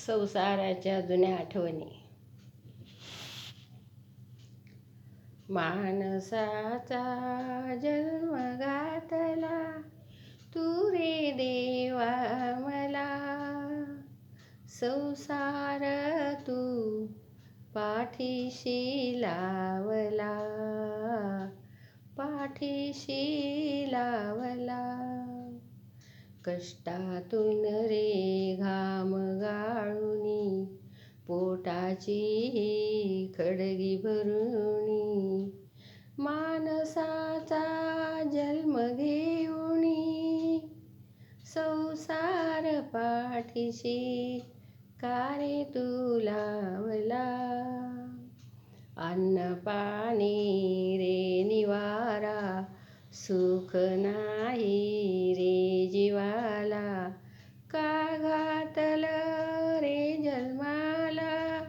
संसाराच्या जुन्या आठवणी. माणसाचा जन्म घातला तू रे देवा मला, संसार तू पाठीशी लावला, पाठीशी लावला. कष्टातून रे घाम गाळूनी, पोटाची खडगी भरुनी, माणसाचा जन्म घेऊनी, संसार पाठीशी का रे तू लावला. अन्न पाणी रे निवारा, सुख नाही रे जीवाला, का घातलं रे जन्माला.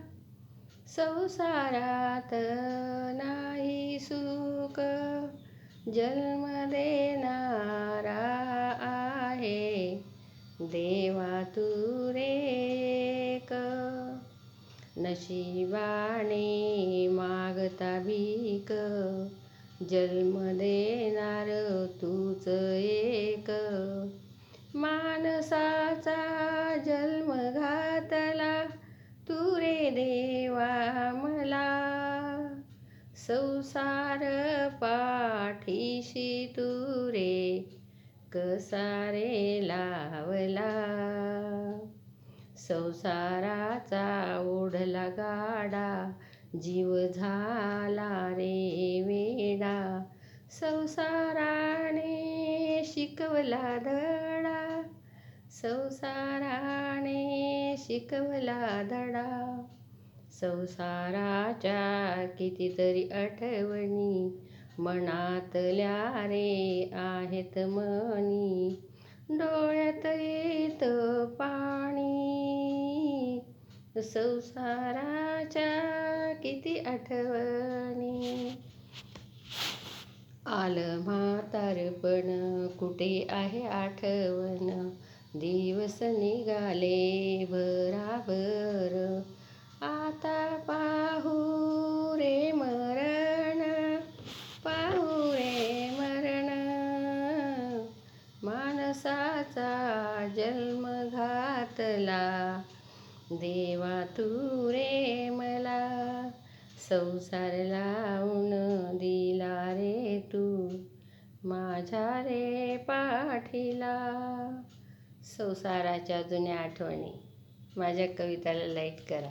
संसारात नाही सुख, जन्म देणारा आहे देवा तू रे एक. नशिबाने मागता भीक, जन्म देणार तूच एक. माणसाचा जन्म घातला तू रे देवा मला, संसार पाठीशी तू रे कसा रे लावला. संसाराचा ओढला गाडा, जीव झाला रे वेडा, संसाराने शिकवला धडा, संसाराने शिकवला धडा. संसाराच्या कितीतरी आठवणी मनातल्या रे आहेत मनी, डोळ्यात येत पाणी, संसाराच्या किती आठवणी. आलं म्हातारपण कुठे आहे आठवण, दिवस निघाले भराभर, आता पाहू रे मरण, पाहू रे मरण. माणसाचा जन्म घातला देवा तू रे मला, संसार लावून दिला रे तू माझ्या रे पाठीला. संसाराच्या जुन्या आठवणी. माझ्या कविताला लाईक करा.